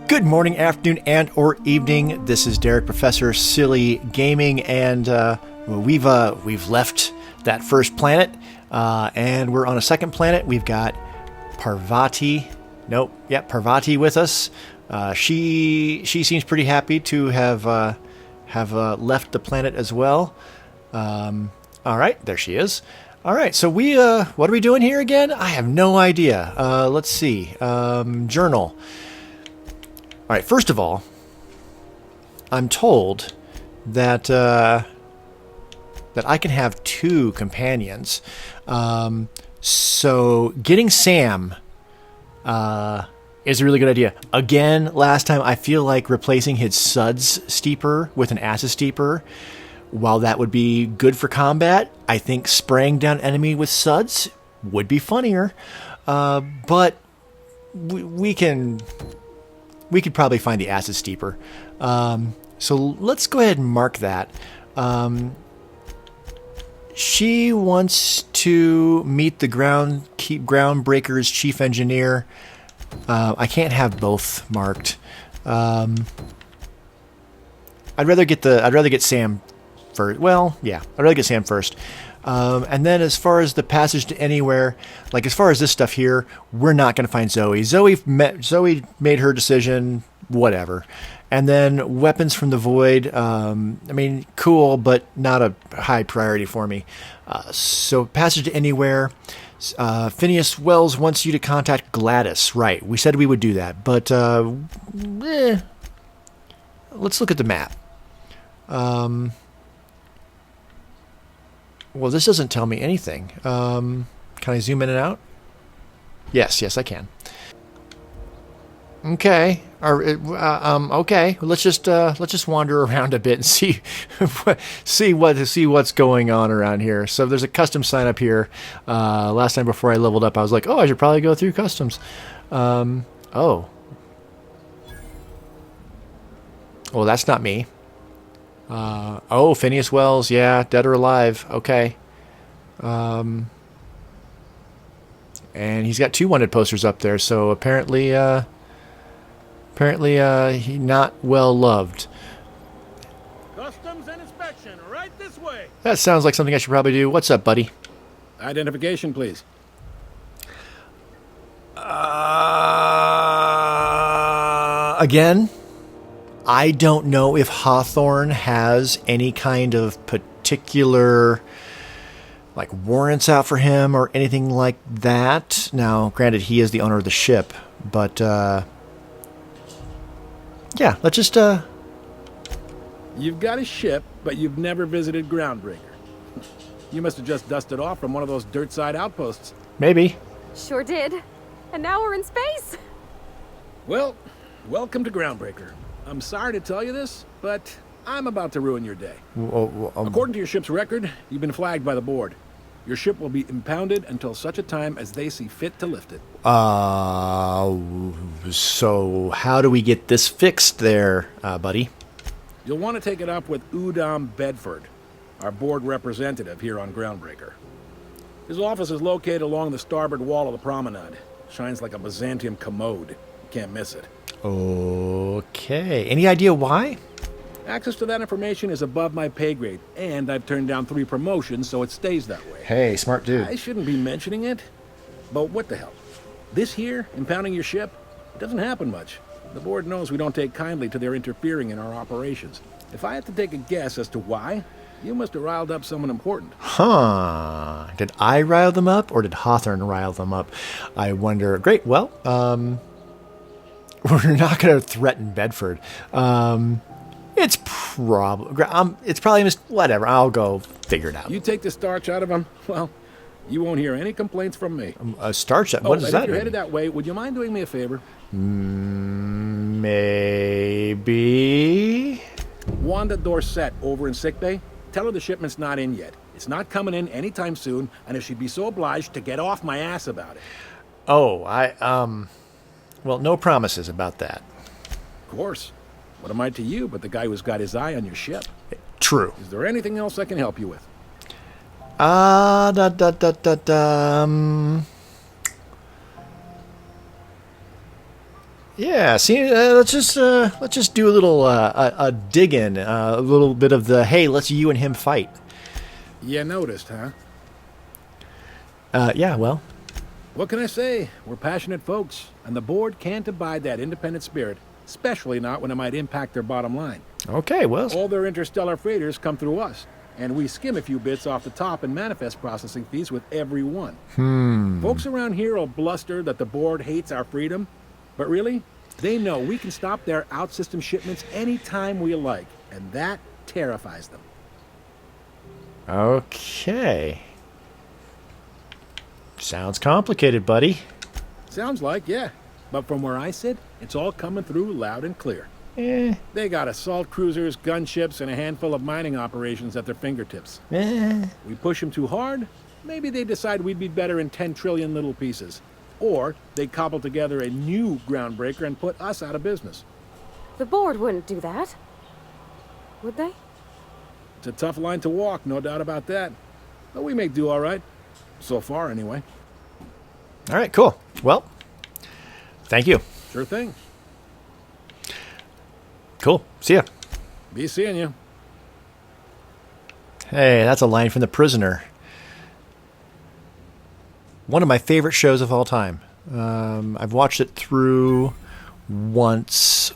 Good morning, afternoon, and or evening. This is Derek, Professor Silly Gaming, and we've left that first planet, and we're on a second planet. We've got Parvati. Parvati with us. She seems pretty happy to have left the planet as well. All right, there she is. All right, so what are we doing here again? I have no idea. Let's see. Journal. All right, first of all, I'm told that I can have two companions. So getting Sam is a really good idea. Again, last time I feel like replacing his Suds Steeper with an Acid Steeper, while that would be good for combat, I think spraying down enemy with Suds would be funnier. But we could probably find the Acid Steeper. So let's go ahead and mark that. She wants to meet the Groundbreaker's chief engineer. I can't have both marked. I'd rather get Sam first. Well, yeah, I'd rather get Sam first. And then as far as the passage to anywhere, like as far as this stuff here, we're not going to find Zoe. Zoe made her decision, whatever. And then weapons from the void. Cool, but not a high priority for me. So passage to anywhere. Phineas Wells wants you to contact Gladys. Right, we said we would do that, but let's look at the map. Well, this doesn't tell me anything. Can I zoom in and out? Yes, I can. Okay. Okay. Let's just wander around a bit and see what's going on around here. So there's a custom sign up here. Last time before I leveled up, I was like, I should probably go through customs. Oh. Well, that's not me. Phineas Wells, yeah, dead or alive. Okay. And he's got 2 wanted posters up there, so apparently he not well loved. Customs and inspection, right this way. That sounds like something I should probably do. What's up, buddy? Identification, please. Again? I don't know if Hawthorne has any kind of particular warrants out for him or anything like that. Now, granted, he is the owner of the ship, but yeah, let's just You've got a ship, but you've never visited Groundbreaker. You must have just dusted off from one of those dirt-side outposts. Maybe. Sure did. And now we're in space. Well, welcome to Groundbreaker. I'm sorry to tell you this, but I'm about to ruin your day. According to your ship's record, you've been flagged by the board. Your ship will be impounded until such a time as they see fit to lift it. So how do we get this fixed there, buddy? You'll want to take it up with Udom Bedford, our board representative here on Groundbreaker. His office is located along the starboard wall of the promenade. Shines like a Byzantium commode. You can't miss it. Okay. Any idea why? Access to that information is above my pay grade, and I've turned down 3 promotions, so it stays that way. Hey, smart dude. I shouldn't be mentioning it, but what the hell? This here, impounding your ship, it doesn't happen much. The board knows we don't take kindly to their interfering in our operations. If I had to take a guess as to why, you must have riled up someone important. Huh. Did I rile them up, or did Hawthorne rile them up? I wonder. Great, well, we're not going to threaten Bedford. It's probably whatever. I'll go figure it out. You take the starch out of him, well, you won't hear any complaints from me. Starch? What does that mean? If you're headed that way, would you mind doing me a favor? Maybe. Wanda Dorset over in sickbay. Tell her the shipment's not in yet. It's not coming in anytime soon, and if she'd be so obliged to get off my ass about it. Well, no promises about that. Of course. What am I to you but the guy who's got his eye on your ship? True. Is there anything else I can help you with? Yeah, see, let's just do a little a dig in, a little bit of the hey, let's you and him fight. You noticed, huh? Yeah, well, What can I say? We're passionate folks, and the board can't abide that independent spirit, especially not when it might impact their bottom line. okay, well, All their interstellar freighters come through us, and we skim a few bits off the top and manifest processing fees with every one. Folks around here will bluster that the board hates our freedom, but really, they know we can stop their out-system shipments anytime we like, and that terrifies them. okay. Sounds complicated, buddy. Sounds like, yeah. But from where I sit, it's all coming through loud and clear. They got assault cruisers, gunships, and a handful of mining operations at their fingertips. We push them too hard, maybe they decide we'd be better in 10 trillion little pieces. Or they cobble together a new Groundbreaker and put us out of business. The board wouldn't do that. Would they? It's a tough line to walk, no doubt about that. But we make do all right. So far, anyway. All right, cool. Well, thank you. Sure thing. Cool. See ya. Be seeing you. Hey, that's a line from The Prisoner. One of my favorite shows of all time. I've watched it through once,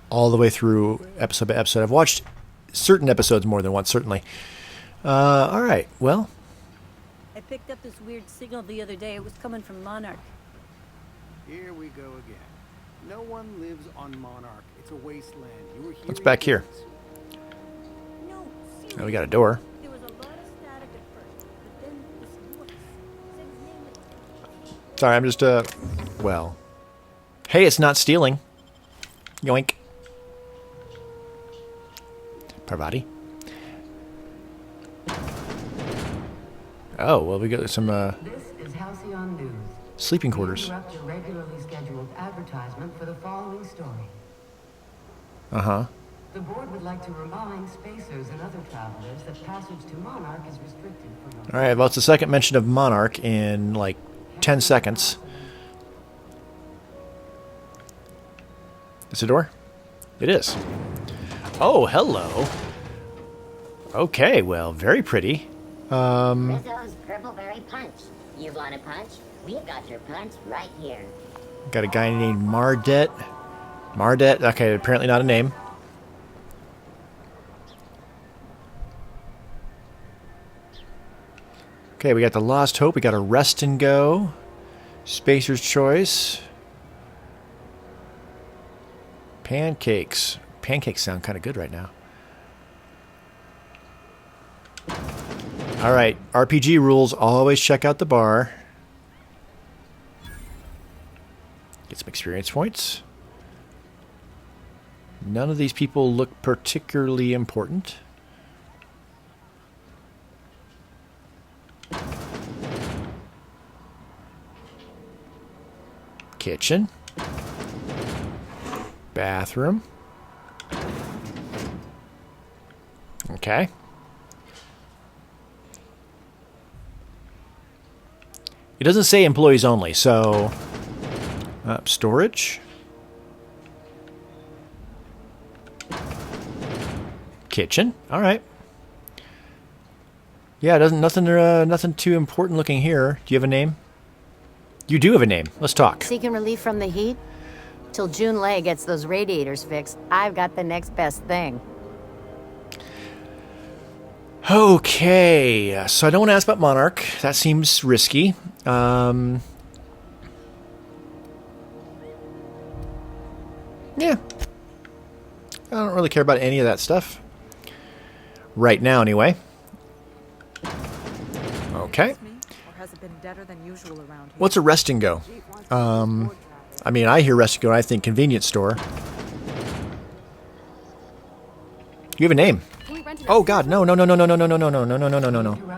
all the way through episode by episode. I've watched certain episodes more than once, certainly. All right, well. I picked up this weird signal the other day. It was coming from Monarch. Here we go again. No one lives on Monarch. It's a wasteland. You were here. What's back here? No, seriously. Oh, we got a door. There was a lot of static at first, but then this voice said his name. Sorry, I'm just, well. Hey, it's not stealing. Yoink. Parvati. Oh, well, we got some, This is Halcyon News. sleeping We quarters. interrupt your regularly scheduled advertisement for the following story. Uh-huh. The board would like to remind spacers and other travelers that passage to Monarch is restricted for no. All right, well, it's the second mention of Monarch in, like, 10 seconds. Is it a door? It is. Oh, hello. Okay, well, very pretty. Rizzo's Purpleberry Punch. You want a punch? We've got your punch right here. Got a guy named Mardet. Mardet, okay, apparently not a name. Okay, we got the Lost Hope. We got a Rest and Go. Spacer's Choice. Pancakes. Pancakes sound kind of good right now. All right, RPG rules. Always check out the bar. Get some experience points. None of these people look particularly important. Kitchen. Bathroom. Okay. It doesn't say employees only, so storage. Kitchen. All right. Yeah, nothing too important looking here. Do you have a name? You do have a name. Let's talk. Seeking relief from the heat? Till June Lay gets those radiators fixed, I've got the next best thing. Okay, so I don't want to ask about Monarch. That seems risky. Yeah. I don't really care about any of that stuff. Right now, anyway. Okay. Or has it been deader than usual around here? What's a Rest and Go? I mean, I hear Rest and Go and I think convenience store. You have a name. Can we rent it Oh out? God, no.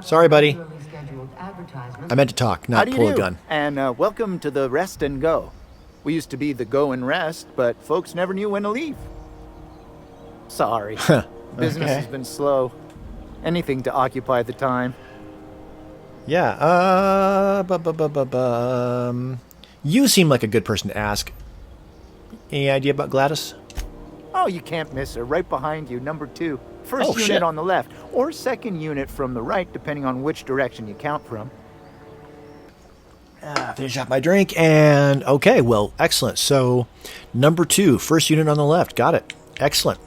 Sorry, buddy. Regularly scheduled advertisement. I meant to talk, not pull a gun. And welcome to the Rest and Go. We used to be the Go and Rest, but folks never knew when to leave. Sorry. Business has been slow. Anything to occupy the time. Yeah, you seem like a good person to ask. Any idea about Gladys? Oh, you can't miss her. Right behind you, number 2. First Oh, unit shit. on the left, or second unit from the right, depending on which direction you count from. Finish off my drink, and okay, well, excellent. So, number 2, first unit on the left. Got it. Excellent.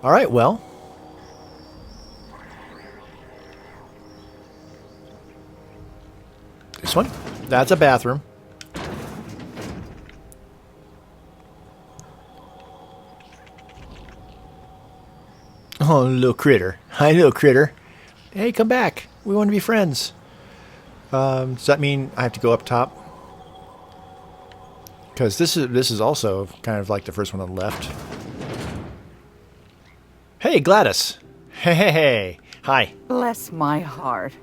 All right, well. This one? That's a bathroom. Oh, little critter. Hi, little critter. Hey, come back. We want to be friends. Does that mean I have to go up top? Because this is also kind of like the first one on the left. Hey, Gladys. Hey. Hi. Bless my heart.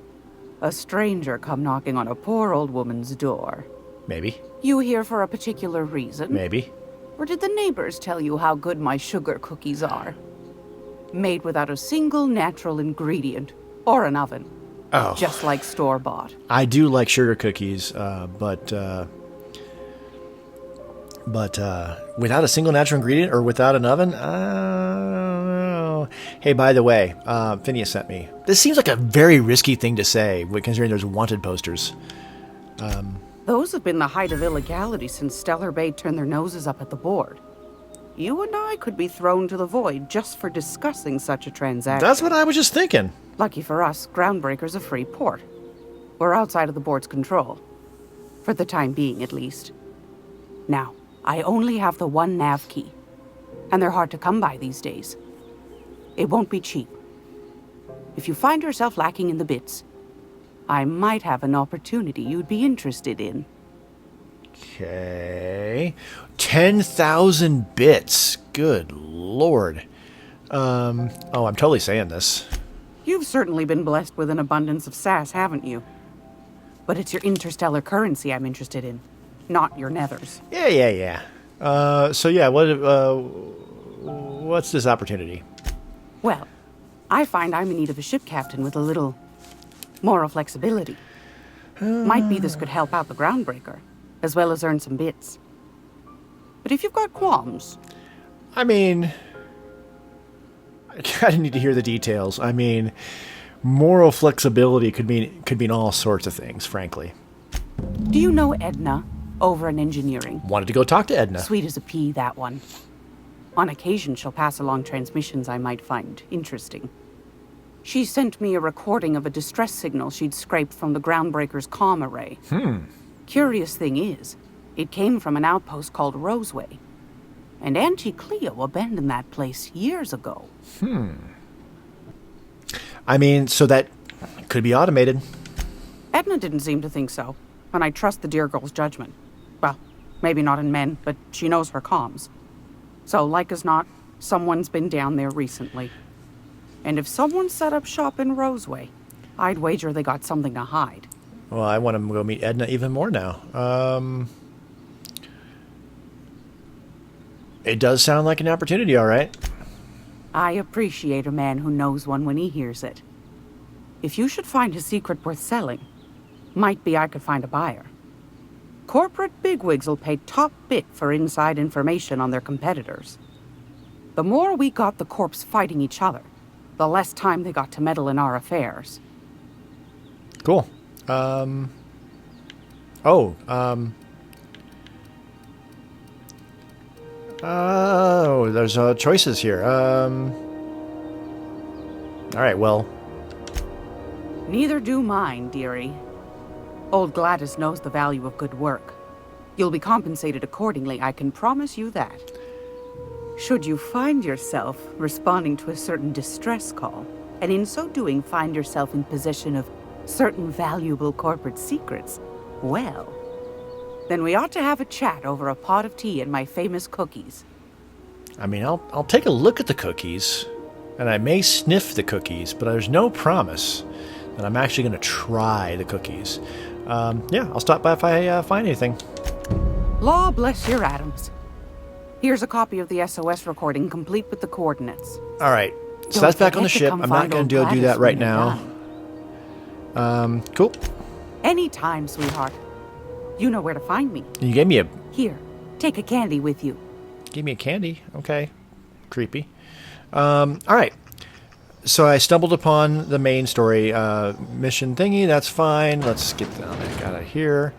A stranger come knocking on a poor old woman's door. Maybe. You here for a particular reason? Maybe. Or did the neighbors tell you how good my sugar cookies are? Made without a single natural ingredient or an oven. Oh. Just like store-bought. I do like sugar cookies, but without a single natural ingredient or without an oven, Hey, by the way, Phineas sent me. This seems like a very risky thing to say, considering there's wanted posters. Those have been the height of illegality since Stellar Bay turned their noses up at the board. You and I could be thrown to the void just for discussing such a transaction. That's what I was just thinking. Lucky for us, Groundbreaker's a free port. We're outside of the board's control. For the time being, at least. Now, I only have the one nav key. And they're hard to come by these days. It won't be cheap. If you find yourself lacking in the bits, I might have an opportunity you'd be interested in. Okay. 10,000 bits. Good lord. I'm totally saying this. You've certainly been blessed with an abundance of sass, haven't you? But it's your interstellar currency I'm interested in, not your nethers. Yeah. What's this opportunity? Well, I find I'm in need of a ship captain with a little moral flexibility. Might be this could help out the Groundbreaker, as well as earn some bits. But if you've got qualms... I mean... I kind of need to hear the details. I mean, moral flexibility could mean all sorts of things, frankly. Do you know Edna, over in engineering? Wanted to go talk to Edna. Sweet as a pea, that one. On occasion, she'll pass along transmissions I might find interesting. She sent me a recording of a distress signal she'd scraped from the Groundbreaker's comm array. Curious thing is, it came from an outpost called Roseway. And Auntie Cleo abandoned that place years ago. I mean, so that could be automated. Edna didn't seem to think so, and I trust the dear girl's judgment. Well, maybe not in men, but she knows her comms. So, like as not, someone's been down there recently. And if someone set up shop in Roseway, I'd wager they got something to hide. Well, I want to go meet Edna even more now. It does sound like an opportunity, all right. I appreciate a man who knows one when he hears it. If you should find a secret worth selling, might be I could find a buyer. Corporate bigwigs will pay top bit for inside information on their competitors. The more we got the corps fighting each other, the less time they got to meddle in our affairs. Cool. There's choices here. All right, well. Neither do mine, dearie. Old Gladys knows the value of good work. You'll be compensated accordingly, I can promise you that. Should you find yourself responding to a certain distress call, and in so doing find yourself in possession of certain valuable corporate secrets, well, then we ought to have a chat over a pot of tea and my famous cookies. I mean, I'll take a look at the cookies, and I may sniff the cookies, but there's no promise that I'm actually going to try the cookies. I'll stop by if I find anything. Law bless your atoms. Here's a copy of the SOS recording, complete with the coordinates. All right, so Don't that's back on the forget to ship. come I'm not find going old to do Gladys that right when you're now. Cool. Anytime, sweetheart. You know where to find me. You gave me a... Here, Take a candy with you. Give me a candy. Okay. Creepy. All right. So I stumbled upon the main story mission thingy. That's fine. Let's get the heck out of here.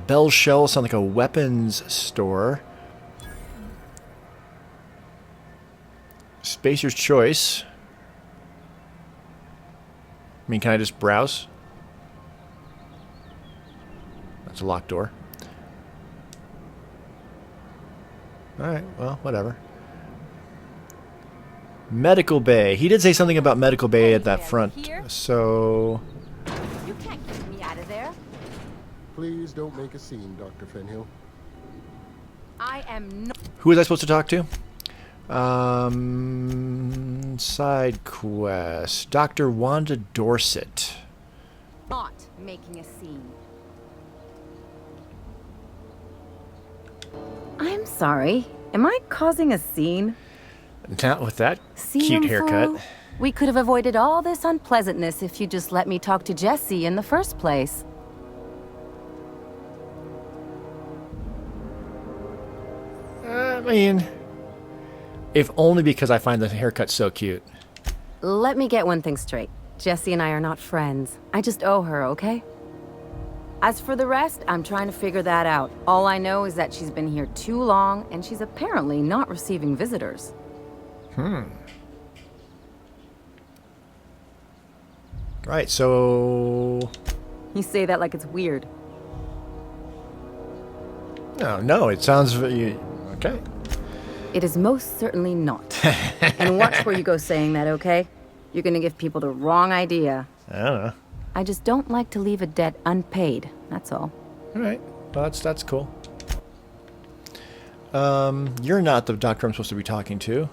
Bell's Shell sounds like a weapons store. Spacer's Choice. I mean, can I just browse? That's a locked door. Alright, well, whatever. Medical Bay. He did say something about Medical Bay at that front, so... You can't keep me out of there. Please don't make a scene, Dr. Fenhill. I am not... Who was I supposed to talk to? Side quest. Dr. Wanda Dorset. Not making a scene. I'm sorry. Am I causing a scene? Not with that See, cute haircut. We could have avoided all this unpleasantness if you just let me talk to Jesse in the first place. I mean, if only because I find the haircut so cute. Let me get one thing straight. Jesse and I are not friends. I just owe her, okay? As for the rest, I'm trying to figure that out. All I know is that she's been here too long, and she's apparently not receiving visitors. Right, so... You say that like it's weird. No, it sounds... Okay. It is most certainly not. And watch where you go saying that, okay? You're gonna give people the wrong idea. I don't know. I just don't like to leave a debt unpaid, that's all. Alright, well, that's cool. You're not the doctor I'm supposed to be talking to.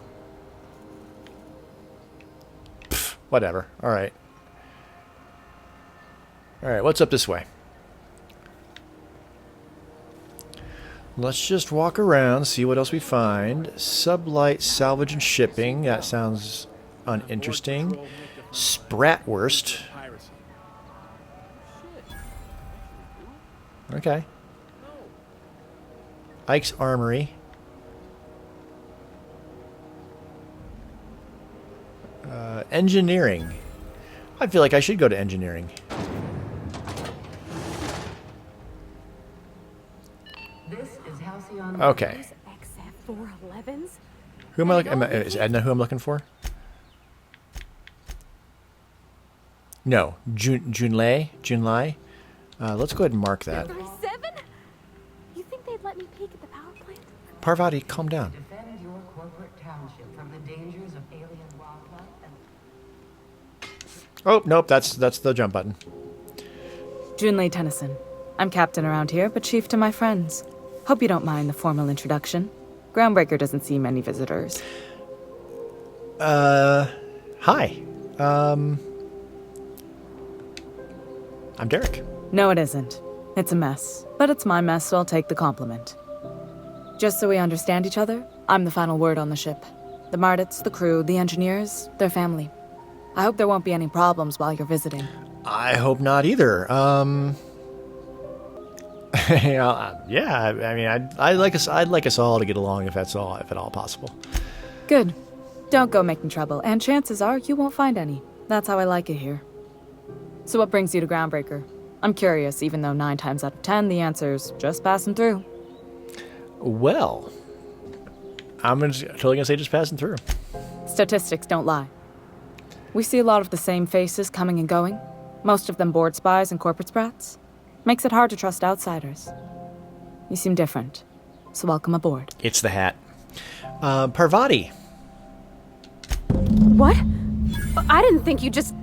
Pfft, whatever, alright. Alright, what's up this way? Let's just walk around, see what else we find. Sublight salvage and shipping. That sounds uninteresting. Spratwurst. Okay. Ike's Armory. Engineering. I feel like I should go to engineering. This is Halcyon. Okay. XF411s? Who am I looking? Is Edna who I'm looking for? No, Junlei. Let's go ahead and mark that. 37? You think they'd let me peek at the power plant? Parvati, calm down. Defend your corporate township from the dangers of alien wildlife and... Oh, nope, that's the jump button. Junlei Tennyson. I'm captain around here, but chief to my friends. Hope you don't mind the formal introduction. Groundbreaker doesn't see many visitors. Hi. I'm Derek. No, it isn't. It's a mess. But it's my mess, so I'll take the compliment. Just so we understand each other, I'm the final word on the ship. The Mardits, the crew, the engineers, their family. I hope there won't be any problems while you're visiting. I hope not either. Yeah, I mean, I'd like us all to get along if at all possible. Good. Don't go making trouble, and chances are you won't find any. That's how I like it here. So what brings you to Groundbreaker? I'm curious, even though 9 times out of 10 the answer's just passing through. Well, I'm totally gonna say just passing through. Statistics don't lie. We see a lot of the same faces coming and going, most of them board spies and corporate sprats. Makes it hard to trust outsiders. You seem different, so welcome aboard. It's the hat. Parvati. What? I didn't think you just...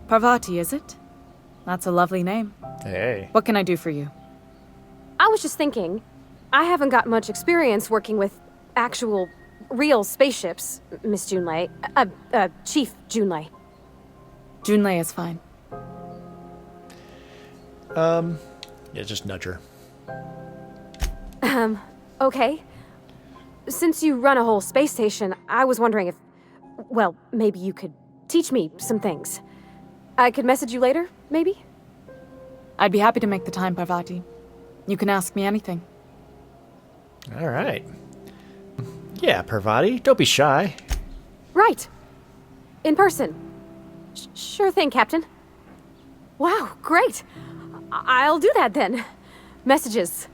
Parvati, is it? That's a lovely name. Hey. What can I do for you? I was just thinking, I haven't got much experience working with actual, real spaceships, Miss Junlei. Chief Junlei. Junlei is fine. Yeah, just nudge her. Okay. Since you run a whole space station, I was wondering if, well, maybe you could teach me some things. I could message you later, maybe? I'd be happy to make the time, Parvati. You can ask me anything. All right. Yeah, Parvati, don't be shy. Right. In person. Sure thing, Captain. Wow, great. I'll do that then. Messages.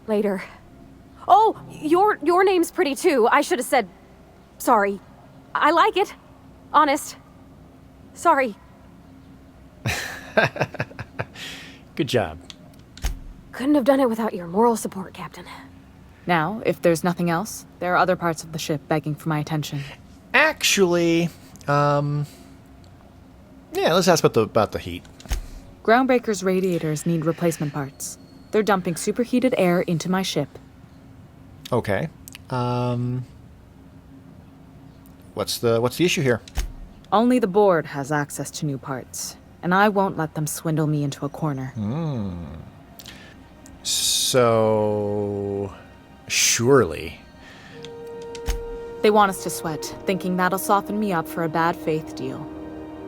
Later. Oh, your name's pretty too. I should have said sorry. I like it. Honest. Sorry. Good job. Couldn't have done it without your moral support, Captain. Now, if there's nothing else, there are other parts of the ship begging for my attention. Actually, yeah, let's ask about the heat. Groundbreaker's radiators need replacement parts. They're dumping superheated air into my ship. Okay. What's the issue here? Only the board has access to new parts, and I won't let them swindle me into a corner. So, surely. They want us to sweat, thinking that'll soften me up for a bad faith deal.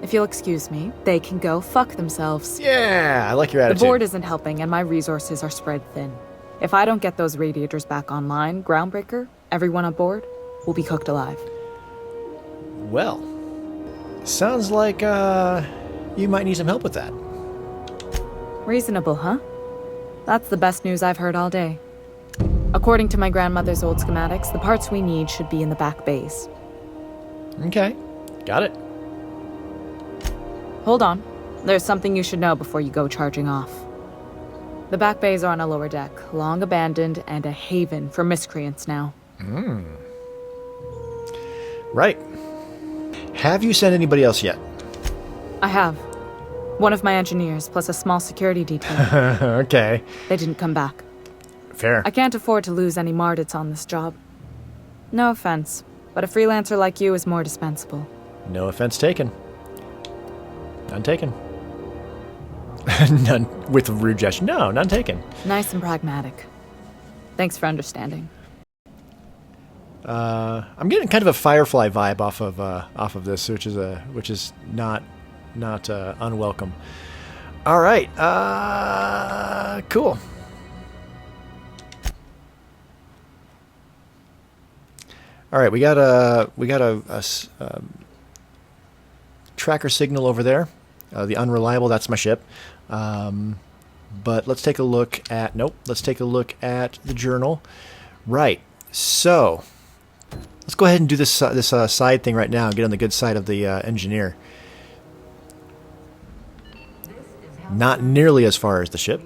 If you'll excuse me, they can go fuck themselves. Yeah, I like your attitude. The board isn't helping, and my resources are spread thin. If I don't get those radiators back online, Groundbreaker, everyone on board, will be cooked alive. Well, sounds like you might need some help with that. Reasonable, huh? That's the best news I've heard all day. According to my grandmother's old schematics, the parts we need should be in the back bays. Okay, got it. Hold on. There's something you should know before you go charging off. The back bays are on a lower deck, long abandoned and a haven for miscreants now. Right. Have you sent anybody else yet? I have. One of my engineers, plus a small security detail. Okay. They didn't come back. Fair. I can't afford to lose any Mardits on this job. No offense, but a freelancer like you is more dispensable. No offense taken. None taken. None with a rude gesture. No, none taken. Nice and pragmatic. Thanks for understanding. I'm getting kind of a Firefly vibe off of this, which is not unwelcome. All right. Cool. All right, we got a tracker signal over there. The unreliable, that's my ship. But let's take a look at let's take a look at the journal. Right. So let's go ahead and do this side thing right now. Get on the good side of the engineer. Not nearly as far as the ship.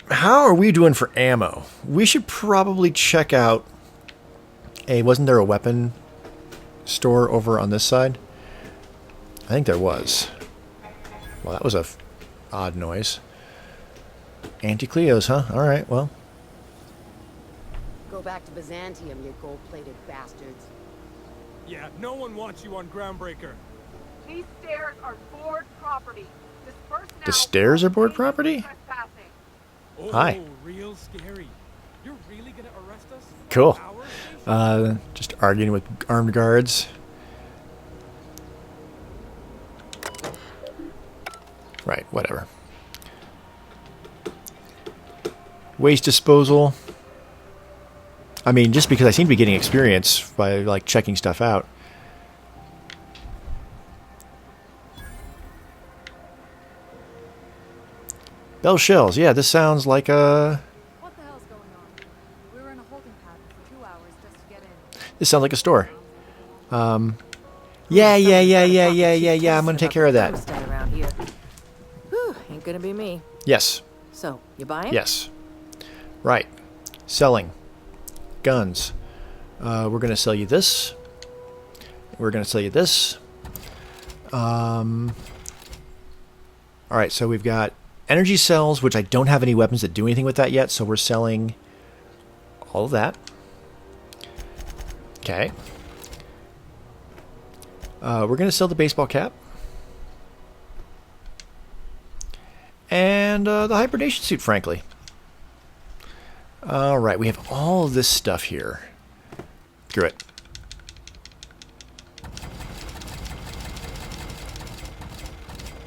How are we doing for ammo? We should probably check out wasn't there a weapon store over on this side? I think there was. Well, that was a odd noise. Anti-Cleos, huh? All right, well. Go back to Byzantium, you gold-plated bastards. Yeah, no one wants you on Groundbreaker. These stairs are board property. Disperse now. The stairs are board property? Oh, Hi. Real scary. You're really gonna arrest us? Cool. Just arguing with armed guards. Right, whatever. Waste disposal. I mean, just because I seem to be getting experience by, like, checking stuff out. Bell shells. Yeah, this sounds like a... What the hell's going on? We were in a holding pattern for 2 hours just to get in. This sounds like a store. Yeah. I'm gonna take care of that. Around here. Whew, ain't gonna be me. Yes. So, you buying? Yes. Right. Selling. Guns. We're gonna sell you this. We're gonna sell you this. Alright, so we've got energy cells, which I don't have any weapons that do anything with that yet, so we're selling all of that. Okay. We're going to sell the baseball cap. And the hibernation suit, frankly. Alright, we have all of this stuff here. Screw it.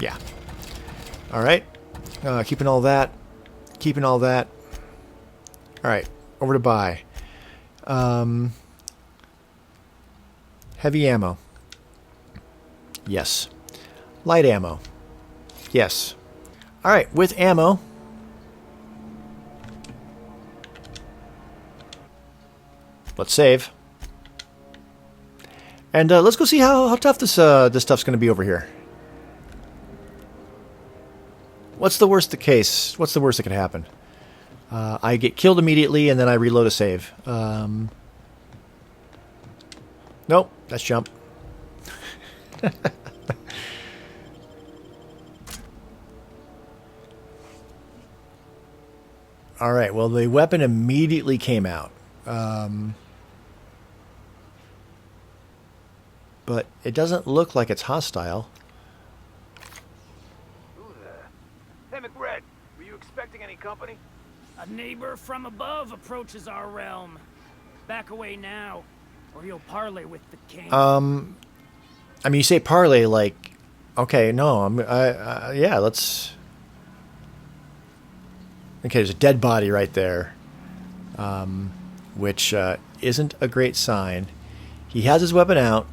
Yeah. Alright. Keeping all that. Keeping all that. Alright, over to buy. Heavy ammo. Yes. Light ammo. Yes. Alright, with ammo. Let's save. And let's go see how tough this stuff's going to be over here. What's the worst case? What's the worst that could happen? I get killed immediately and then I reload a save. Nope, that's jump. Alright, well the weapon immediately came out. But it doesn't look like it's hostile. Who there? Hey, McRed, were you expecting any company? A neighbor from above approaches our realm. Back away now, or you'll parley with the king. I mean, you say parley like, okay, no, yeah, let's. Okay, there's a dead body right there, which isn't a great sign. He has his weapon out.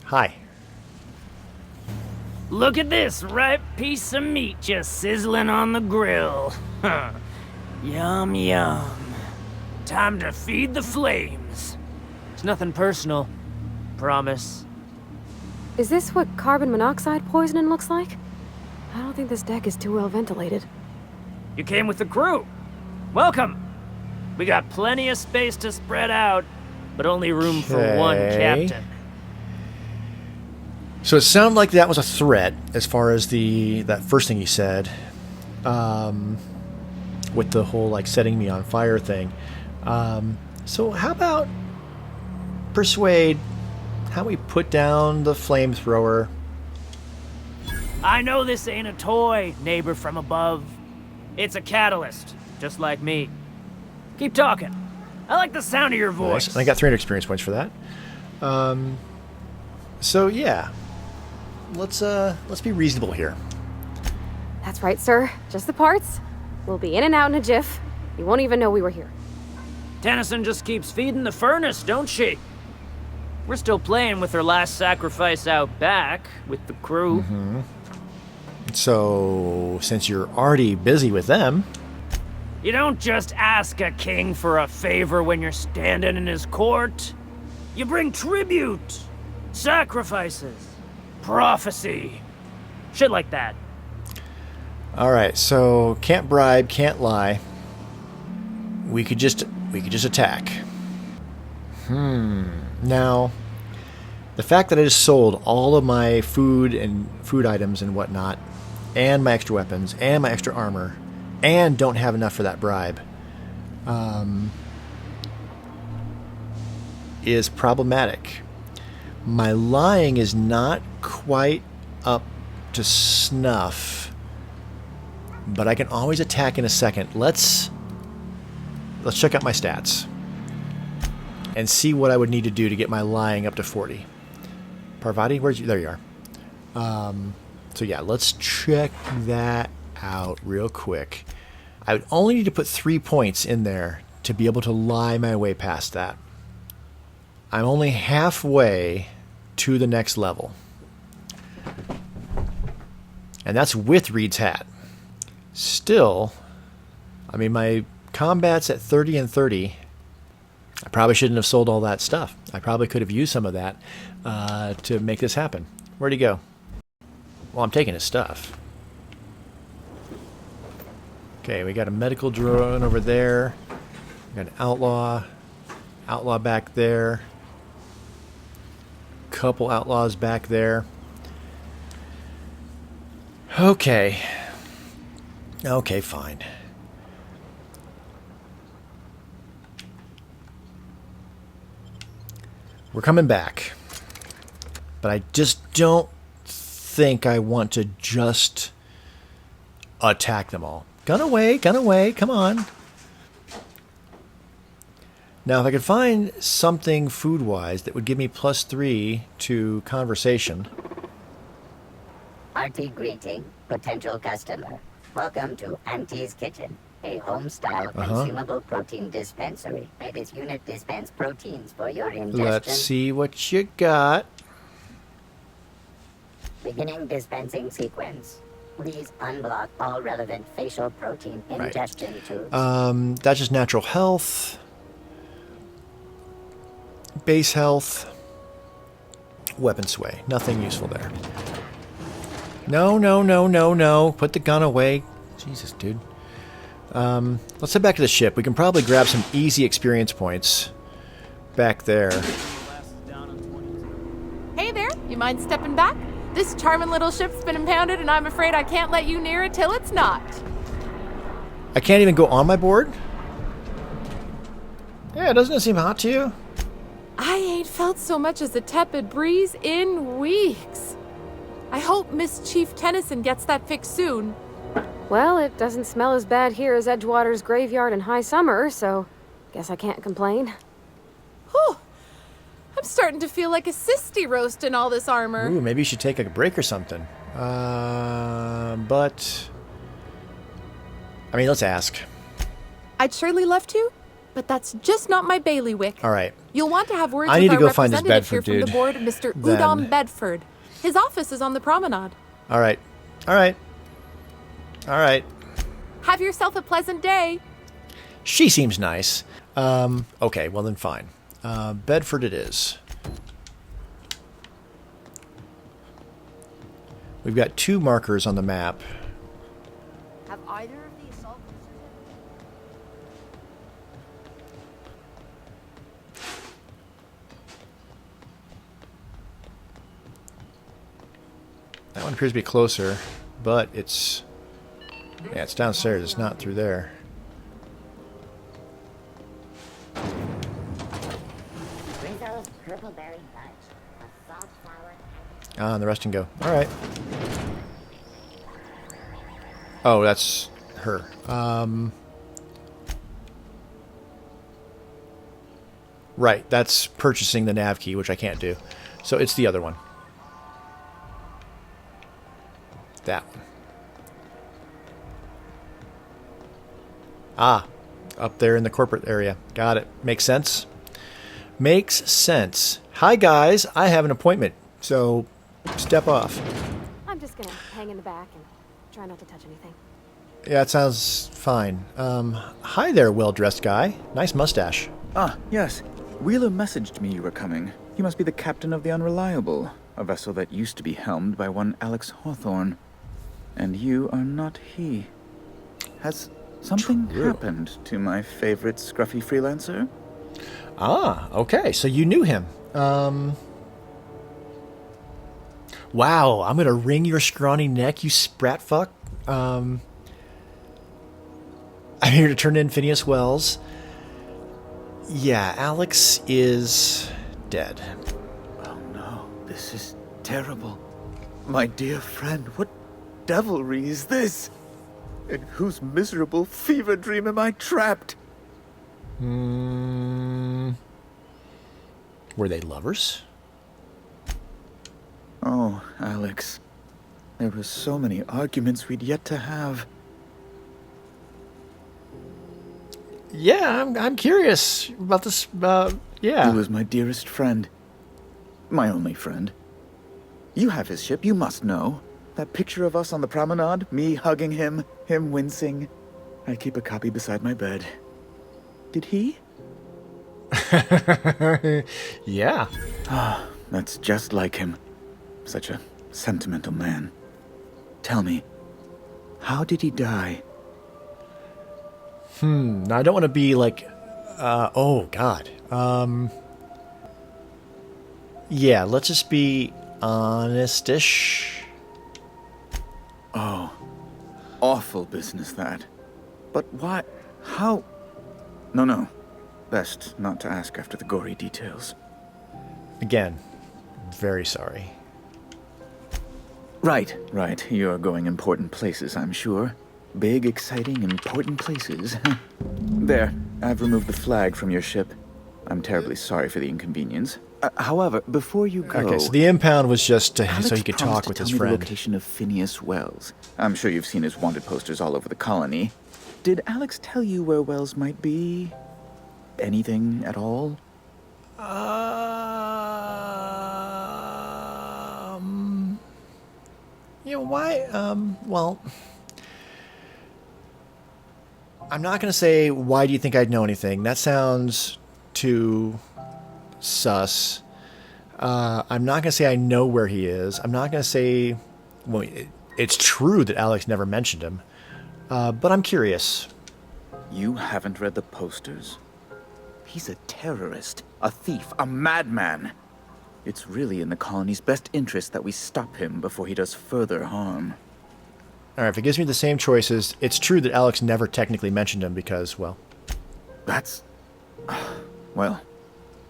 Hi. Look at this ripe piece of meat just sizzling on the grill. Yum, yum. Time to feed the flames. It's nothing personal. Promise. Is this what carbon monoxide poisoning looks like? I don't think this deck is too well ventilated. You came with the crew. Welcome. We got plenty of space to spread out, but only room for one captain. So it sounded like that was a threat as far as that first thing he said, with the whole like setting me on fire thing. So how about persuade? How we put down the flamethrower? I know this ain't a toy, neighbor from above. It's a catalyst, just like me. Keep talking. I like the sound of your voice. Nice. And I got 300 experience points for that. So yeah. Let's be reasonable here. That's right, sir. Just the parts. We'll be in and out in a jiff. You won't even know we were here. Tennyson just keeps feeding the furnace, don't she? We're still playing with her last sacrifice out back with the crew. Mm-hmm. So, since you're already busy with them... You don't just ask a king for a favor when you're standing in his court. You bring tribute, sacrifices, prophecy, shit like that. Alright, so can't bribe, can't lie. We could just attack. Now, the fact that I just sold all of my food and food items and whatnot, and my extra weapons, and my extra armor, and don't have enough for that bribe, is problematic. My lying is not quite up to snuff, but I can always attack in a second. Let's check out my stats and see what I would need to do to get my lying up to 40. Parvati, where's you? There you are. So yeah, let's check that out real quick. I would only need to put 3 points in there to be able to lie my way past that. I'm only halfway to the next level. And that's with Reed's hat. Still, I mean, my combat's at 30 and 30. I probably shouldn't have sold all that stuff. I probably could have used some of that to make this happen. Where'd he go? Well, I'm taking his stuff. Okay, we got a medical drone over there. We got an outlaw. Outlaw back there. Couple outlaws back there. Okay. Okay, fine. We're coming back. But I just don't think I want to just attack them all. Gun away, come on. Now, if I could find something food-wise that would give me +3 to conversation. Hearty greeting, potential customer. Welcome to Auntie's Kitchen, a home-style consumable protein dispensary. May this unit dispense proteins for your ingestion. Let's see what you got. Beginning dispensing sequence. Please unblock all relevant facial protein ingestion tubes. That's just natural health. Base health. Weapon sway. Nothing useful there. No, no, no, no, no. Put the gun away. Jesus, dude. Let's head back to the ship. We can probably grab some easy experience points back there. Hey there, you mind stepping back? This charming little ship's been impounded, and I'm afraid I can't let you near it till it's not. I can't even go on my board? Yeah, doesn't it seem hot to you? I ain't felt so much as a tepid breeze in weeks. I hope Miss Chief Tennyson gets that fixed soon. Well, it doesn't smell as bad here as Edgewater's graveyard in high summer, so guess I can't complain. Whew. I'm starting to feel like a sisty roast in all this armor. Ooh, maybe you should take a break or something. But... I mean, let's ask. I'd surely love to, but that's just not my bailiwick. All right. You'll want to have words I need with to our go find this representative Bedford here dude. from the board, Mr. Then. Udom Bedford. His office is on the promenade. All right. All right. All right. Have yourself a pleasant day. She seems nice. Okay, well then fine. Bedford it is. We've got 2 markers on the map. Have either of the assault That one appears to be closer, but it's... Yeah, it's downstairs. It's not through there. Rizzo's purple berry punch. A salt flower. Ah, and the rest can go. All right. Oh, that's her. Right, that's purchasing the nav key, which I can't do. So it's the other one. That one. Ah, up there in the corporate area. Got it. Makes sense. Makes sense. Hi, guys. I have an appointment, so step off. I'm just gonna hang in the back and try not to touch anything. Yeah, it sounds fine. Hi there, well-dressed guy. Nice mustache. Ah, yes. Wheeler messaged me you were coming. He must be the captain of the Unreliable, a vessel that used to be helmed by one Alex Hawthorne. And you are not he. Has something happened to my favorite scruffy freelancer? Ah, okay. So you knew him. Wow, I'm gonna wring your scrawny neck, you sprat fuck. I'm here to turn in Phineas Wells. Yeah, Alex is dead. Oh no, this is terrible. My dear friend, what devilry is this? In whose miserable fever dream am I trapped? Were they lovers? Oh, Alex. There were so many arguments we'd yet to have. Yeah, I'm curious about this. Yeah. He was my dearest friend. My only friend. You have his ship, you must know. That picture of us on the promenade, me hugging him, him wincing. I keep a copy beside my bed. Did he? Yeah. Ah, that's just like him. Such a sentimental man. Tell me, how did he die? Now I don't want to be like, oh God. Yeah, let's just be honest-ish. Oh, awful business that. But why? How? No. Best not to ask after the gory details. Again, very sorry. Right. You're going important places, I'm sure. Big, exciting, important places. There, I've removed the flag from your ship. I'm terribly sorry for the inconvenience. However, before you go... Okay, so the impound was just so Alex he could promised talk to with tell his me the friend. location of Phineas Wells. I'm sure you've seen his wanted posters all over the colony. Did Alex tell you where Wells might be? Anything at all? You know, why? Well, I'm not going to say, why do you think I'd know anything? That sounds too sus. I'm not going to say I know where he is. I'm not going to say, well, it's true that Alex never mentioned him. But I'm curious. You haven't read the posters? He's a terrorist, a thief, a madman. It's really in the colony's best interest that we stop him before he does further harm. All right, if it gives me the same choices, it's true that Alex never technically mentioned him because, well... That's... Well,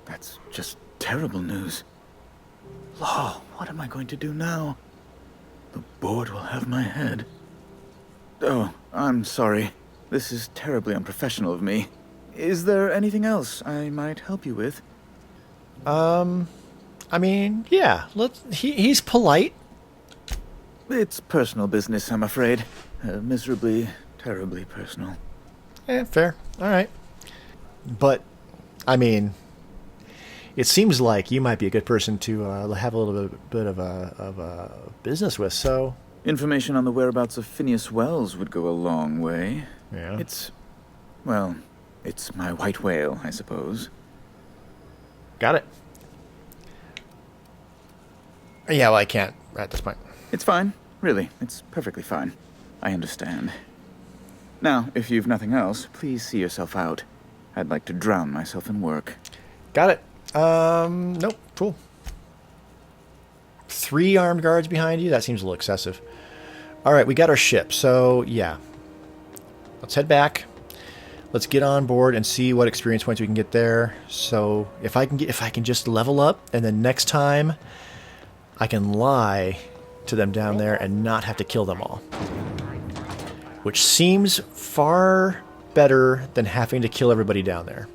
that's just terrible news. Law, what am I going to do now? The board will have my head. Oh, I'm sorry. This is terribly unprofessional of me. Is there anything else I might help you with? I mean, yeah. He's polite. It's personal business, I'm afraid. Miserably, terribly personal. Fair. All right. But, I mean, it seems like you might be a good person to have a little bit of a business with, so... Information on the whereabouts of Phineas Wells would go a long way. Yeah. Well, it's my white whale, I suppose. Got it. Yeah, well, I can't at this point. It's fine. Really, it's perfectly fine. I understand. Now, if you've nothing else, please see yourself out. I'd like to drown myself in work. Got it. Nope. Cool. 3 armed guards behind you? That seems a little excessive. All right, we got our ship. So, yeah. Let's head back. Let's get on board and see what experience points we can get there. So, if I can just level up, and then next time I can lie to them down there and not have to kill them all. Which seems far better than having to kill everybody down there.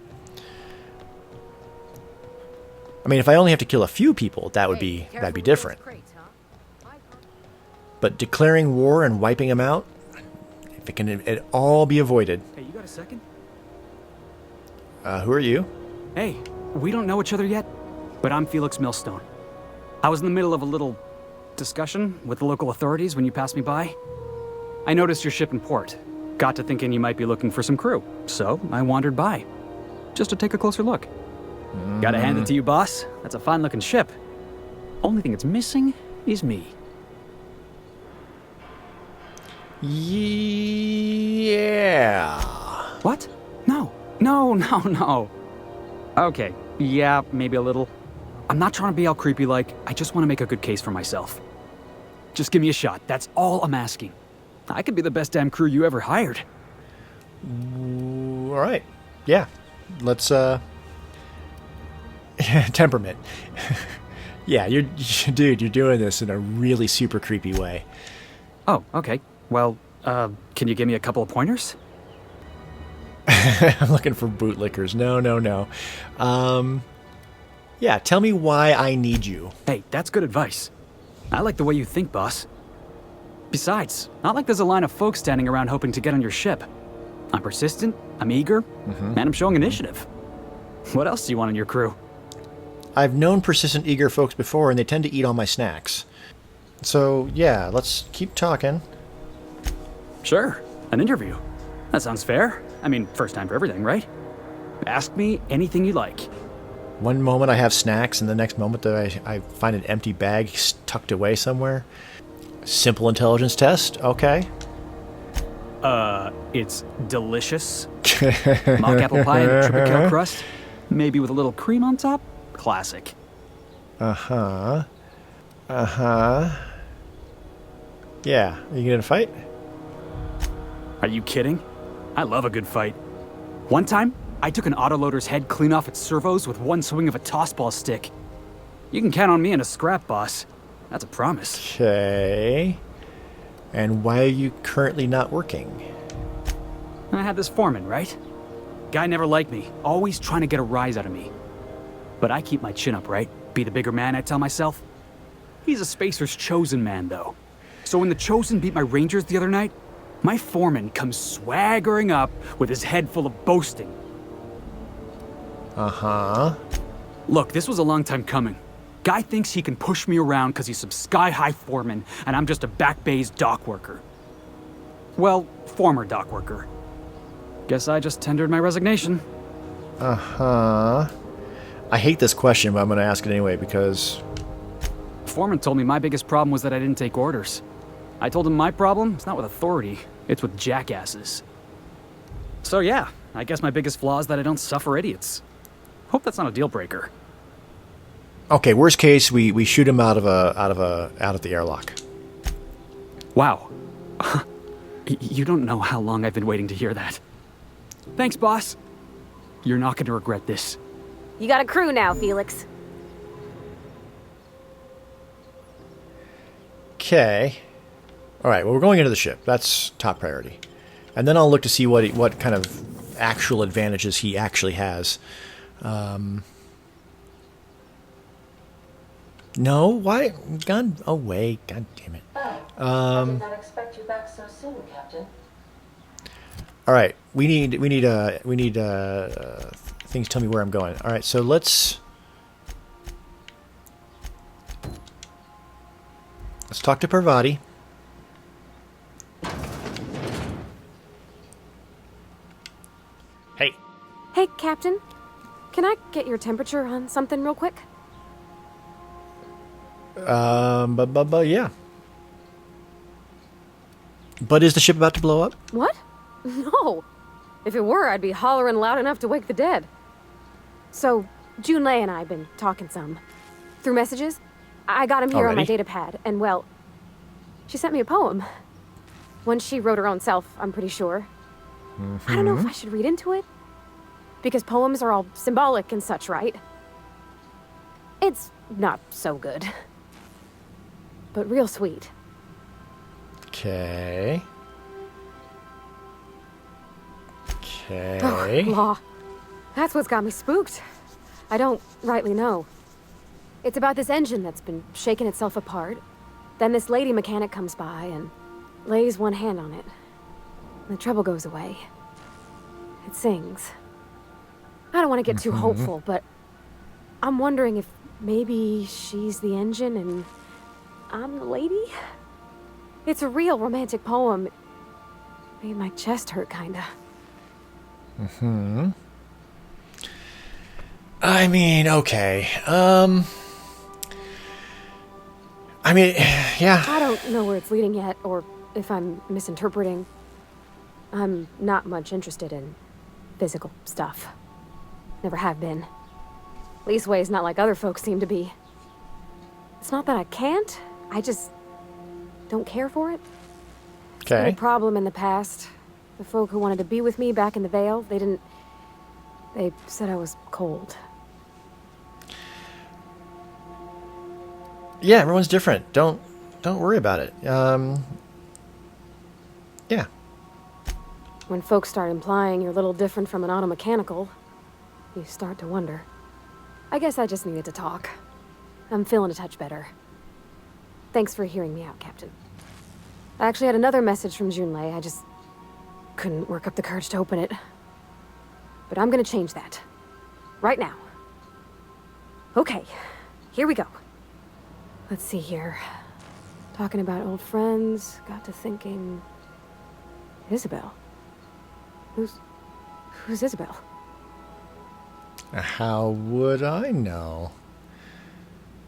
I mean, if I only have to kill a few people, that'd be different. But declaring war and wiping them out, if it can it all be avoided. Hey, you got a second? Who are you? Hey, we don't know each other yet, but I'm Felix Millstone. I was in the middle of a little discussion with the local authorities when you passed me by. I noticed your ship in port. Got to thinking you might be looking for some crew, so I wandered by, just to take a closer look. Gotta hand it to you, boss. That's a fine-looking ship. Only thing it's missing is me. Yeah. What? No. Okay, yeah, maybe a little. I'm not trying to be all creepy like. I just want to make a good case for myself. Just give me a shot. That's all I'm asking. I could be the best damn crew you ever hired. All right. Yeah. Let's, temperament. Yeah, dude, you're doing this in a really super creepy way. Oh, okay. Well, can you give me a couple of pointers? I'm looking for bootlickers. No. Yeah, tell me why I need you. Hey, that's good advice. I like the way you think, boss. Besides, not like there's a line of folks standing around hoping to get on your ship. I'm persistent, I'm eager, and I'm showing initiative. What else do you want in your crew? I've known persistent, eager folks before, and they tend to eat all my snacks. So, yeah, let's keep talking. Sure, an interview. That sounds fair. I mean, first time for everything, right? Ask me anything you like. One moment I have snacks, and the next moment I find an empty bag tucked away somewhere. Simple intelligence test, okay. It's delicious. Mock apple pie and triple kale crust, maybe with a little cream on top. Classic. Yeah, are you gonna fight? Are you kidding? I love a good fight. One time, I took an autoloader's head clean off its servos with one swing of a tossball stick. You can count on me in a scrap, boss. That's a promise. Okay. And why are you currently not working? I had this foreman, right? Guy never liked me, always trying to get a rise out of me. But I keep my chin up, right? Be the bigger man, I tell myself. He's a Spacer's chosen man, though. So when the Chosen beat my Rangers the other night, my foreman comes swaggering up with his head full of boasting. Uh-huh. Look, this was a long time coming. Guy thinks he can push me around because he's some sky-high foreman, and I'm just a back bay's dock worker. Well, former dock worker. Guess I just tendered my resignation. Uh-huh. I hate this question, but I'm going to ask it anyway because... Foreman told me my biggest problem was that I didn't take orders. I told him my problem is not with authority, it's with jackasses. So yeah, I guess my biggest flaw is that I don't suffer idiots. Hope that's not a deal breaker. Okay, worst case, we shoot him out of the airlock. Wow. You don't know how long I've been waiting to hear that. Thanks, boss. You're not going to regret this. You got a crew now, Felix. Okay. All right, well, we're going into the ship. That's top priority. And then I'll look to see what kind of actual advantages he actually has. No, why? Gone away. God damn it. I did not expect you back so soon, Captain. All right, we need things. Tell me where I'm going. All right, so let's talk to Parvati. Hey. Hey, Captain. Can I get your temperature on something real quick? Yeah. But is the ship about to blow up? What? No. If it were, I'd be hollering loud enough to wake the dead. So, Junlei and I have been talking some. Through messages. I got him here on my data pad, and well, she sent me a poem. One she wrote her own self, I'm pretty sure. I don't know if I should read into it. Because poems are all symbolic and such, right? It's not so good. But real sweet. Okay. Okay. Oh, law. That's what's got me spooked. I don't rightly know. It's about this engine that's been shaking itself apart. Then this lady mechanic comes by and lays one hand on it. The trouble goes away. It sings. I don't want to get too hopeful, but I'm wondering if maybe she's the engine and I'm the lady? It's a real romantic poem. It made my chest hurt, kinda. I mean, okay. I mean, yeah. I don't know where it's leading yet, or if I'm misinterpreting. I'm not much interested in physical stuff. Never have been. Leastways, not like other folks seem to be. It's not that I can't, I just don't care for it. It's been a problem in the past. The folk who wanted to be with me back in the Vale, they said I was cold. Yeah, everyone's different. Don't worry about it. Yeah. When folks start implying you're a little different from an automechanical, you start to wonder. I guess I just needed to talk. I'm feeling a touch better. Thanks for hearing me out, Captain. I actually had another message from Junlei. I just couldn't work up the courage to open it. But I'm gonna change that. Right now. Okay, here we go. Let's see here. Talking about old friends, got to thinking... Isabel? Who's Isabel? How would I know?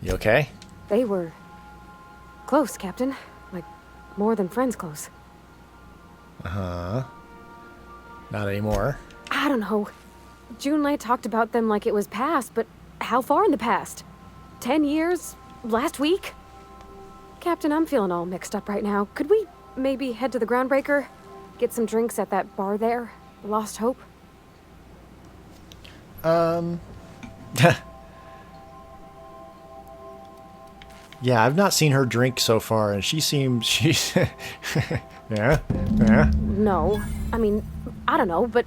You okay? They were... close, Captain. Like, more than friends close. Uh-huh. Not anymore. I don't know. Junlei talked about them like it was past, but how far in the past? 10 years? Last week? Captain, I'm feeling all mixed up right now. Could we maybe head to the Groundbreaker? Get some drinks at that bar there? The Lost Hope? Yeah, I've not seen her drink so far, and she's... yeah. No. I mean, I don't know, but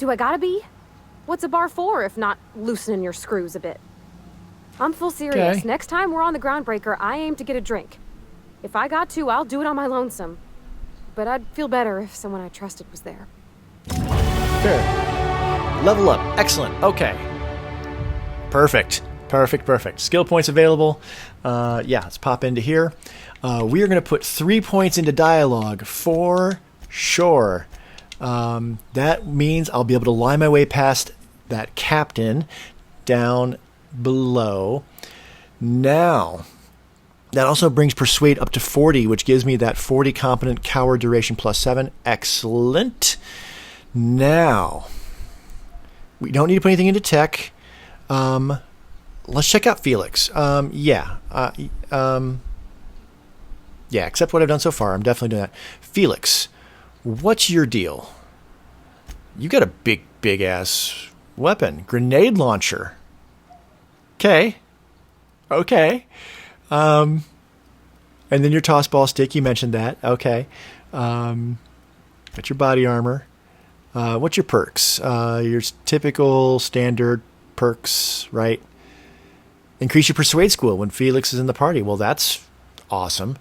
Do I gotta be? What's a bar for if not loosening your screws a bit? I'm full serious. Okay. Next time we're on the Groundbreaker, I aim to get a drink. If I got to, I'll do it on my lonesome. But I'd feel better if someone I trusted was there. Fair. Level up. Excellent. Okay. Perfect. Perfect. Skill points available. Yeah, let's pop into here. We are going to put 3 points into dialogue for sure. That means I'll be able to lie my way past that captain down below. Now, that also brings Persuade up to 40, which gives me that 40 competent coward duration plus 7. Excellent. Now, we don't need to put anything into tech. Let's check out Felix. Yeah, except what I've done so far. I'm definitely doing that. Felix, what's your deal? You got a big ass weapon. Grenade launcher. Okay. And then your toss ball stick, you mentioned that. Okay. Got your body armor. What's your perks? Your typical standard perks, right? Increase your persuade score when Felix is in the party. Well, that's awesome.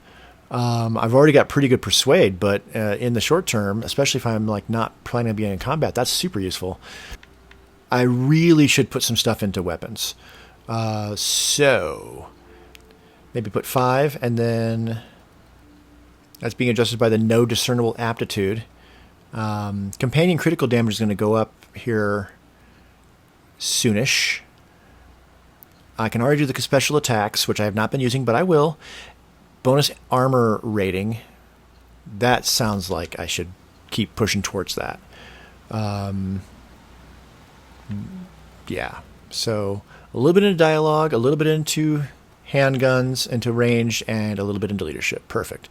I've already got pretty good persuade, but in the short term, especially if I'm like not planning on being in combat, that's super useful. I really should put some stuff into weapons. So maybe put 5, and then that's being adjusted by the no discernible aptitude. Companion critical damage is going to go up here soonish. I can already do the special attacks, which I have not been using, but I will. Bonus armor rating. That sounds like I should keep pushing towards that. Yeah. So a little bit into dialogue, a little bit into handguns, into range, and a little bit into leadership. Perfect.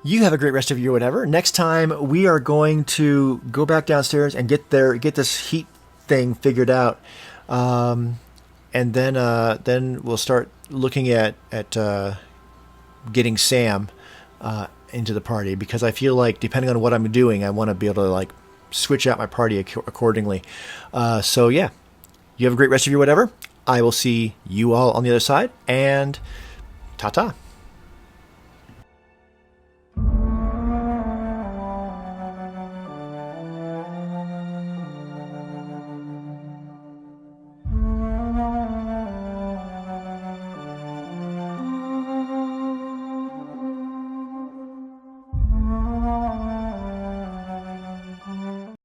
You have a great rest of your whatever. Next time we are going to go back downstairs and get this heat thing figured out. And then we'll start looking at getting Sam into the party, because I feel like depending on what I'm doing, I want to be able to like switch out my party accordingly. So yeah, you have a great rest of your whatever. I will see you all on the other side, and ta-ta.